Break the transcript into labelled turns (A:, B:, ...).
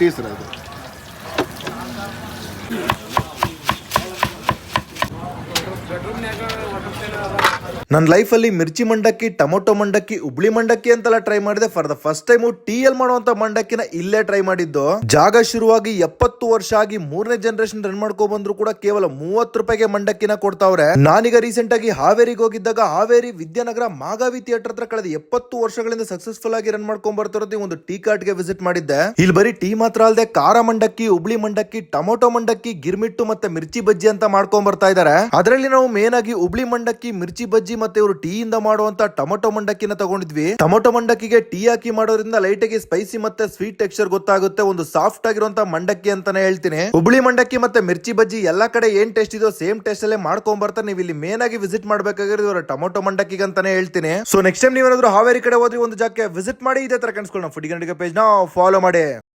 A: Tea sir ಅದು.
B: ನನ್ನ ಲೈಫಲ್ಲಿ ಮಿರ್ಚಿ ಮಂಡಕ್ಕಿ, ಟೊಮೊಟೊ ಮಂಡಕ್ಕಿ, ಉಬ್ಳಿ ಮಂಡಕ್ಕಿ ಅಂತೆಲ್ಲ ಟ್ರೈ ಮಾಡಿದೆ. For the first time tea L ಮಾಡುವಂತ ಮಂಡಕ್ಕಿನ ಇಲ್ಲೇ ಟ್ರೈ ಮಾಡಿದ್ದು. ಜಾಗ ಶುರುವಾಗಿ 70 ವರ್ಷ ಆಗಿ 3ನೇ ಜನರೇಷನ್ ರನ್ ಮಾಡ್ಕೊ ಬಂದ್ರು ಕೂಡ ಕೇವಲ 30 ರೂಪಾಯಿಗೆ ಮಂಡಕ್ಕಿನ ಕೊಡ್ತಾವ್ರೆ. ನಾನೀಗ ರೀಸೆಂಟ್ ಆಗಿ ಹಾವೇರಿಗೆ ಹೋಗಿದ್ದಾಗ ಹಾವೇರಿ ವಿದ್ಯಾನಗರ ಮಾಗಾವಿ ಥಿಯೇಟರ್ ಹತ್ರ ಕಳೆದ 70 ವರ್ಷಗಳಿಂದ ಸಕ್ಸಸ್ಫುಲ್ ಆಗಿ ರನ್ ಮಾಡ್ಕೊಂಡ್ ಬರ್ತಿರೋದು ಒಂದು ಟೀ ಕಾರ್ಟ್ ಗೆ ವಿಸಿಟ್ ಮಾಡಿದ್ದೆ. ಇಲ್ಲಿ ಬರೀ ಟೀ ಮಾತ್ರ ಅಲ್ಲದೆ ಖಾರ ಮಂಡಕ್ಕಿ, ಉಬ್ಳಿ ಮಂಡಕ್ಕಿ, ಟೊಮೊಟೊ ಮಂಡಕ್ಕಿ, ಗಿರ್ಮಿಟ್ಟು ಮತ್ತೆ ಮಿರ್ಚಿ ಬಜ್ಜಿ ಅಂತ ಮಾಡ್ಕೊಂಡ್ ಬರ್ತಾ ಇದಾರೆ. ಅದರಲ್ಲಿ ನಾವು ಮೇನ್ ಆಗಿ ಉಬ್ಳಿ ಮಂಡಕ್ಕಿ, ಮಿರ್ಚಿ ಬಜ್ಜಿ ಮತ್ತೆ ಇವರು ಟೀ ಇಂದ ಮಾಡುವಂತ ಟೊಮೊಟೊ ಮಂಡಕ್ಕಿನ ತಗೊಂಡಿದ್ವಿ. ಟೊಮೊಟೊ ಮಂಡಕ್ಕಿಗೆ ಟೀ ಹಾಕಿ ಮಾಡೋದ್ರಿಂದ ಲೈಟ್ ಆಗಿ ಸ್ಪೈಸಿ ಮತ್ತೆ ಸ್ವೀಟ್ ಟೆಕ್ಸ್ಚರ್ ಗೊತ್ತಾಗುತ್ತೆ. ಒಂದು ಸಾಫ್ಟ್ ಆಗಿರುವಂತ ಮಂಡಕ್ಕಿ ಅಂತಾನೆ ಹೇಳ್ತೀನಿ. ಹುಬ್ಳಿ ಮಂಡಕ್ಕಿ ಮತ್ತೆ ಮಿರ್ಚಿ ಬಜ್ಜಿ ಎಲ್ಲಾ ಕಡೆ ಏನ್ ಟೇಸ್ಟ್ ಇದೋ ಸೇಮ್ ಟೇಸ್ಟ್ ಅಲ್ಲೇ ಮಾಡ್ಕೊಂಡ್ ಬರ್ತಾರೆ. ನೀವು ಇಲ್ಲಿ ಮೇನ್ ಆಗಿ ವಿಸಿಟ್ ಮಾಡ್ಬೇಕಾಗಿರೋದು ಇವರ ಟೊಮೊಟೊ ಮಂಡಕ್ಕಿಗೆ ಅಂತಾನೆ ಹೇಳ್ತೀನಿ. ಸೊ ನೆಕ್ಸ್ಟ್ ಟೈಮ್ ನೀವೇನಾದ್ರೂ ಹಾವೇರಿ ಕಡೆ ಹೋದ್ರೆ ಒಂದು ಜಾಗಕ್ಕೆ ವಿಸಿಟ್ ಮಾಡಿ ಇದೇ ತರ ಕಾಣಿಸ್ಕೊಳ್ಳೋಣ. ಫುಡ್ ಪೇಜ್ ನ ಫಾಲೋ ಮಾಡಿ.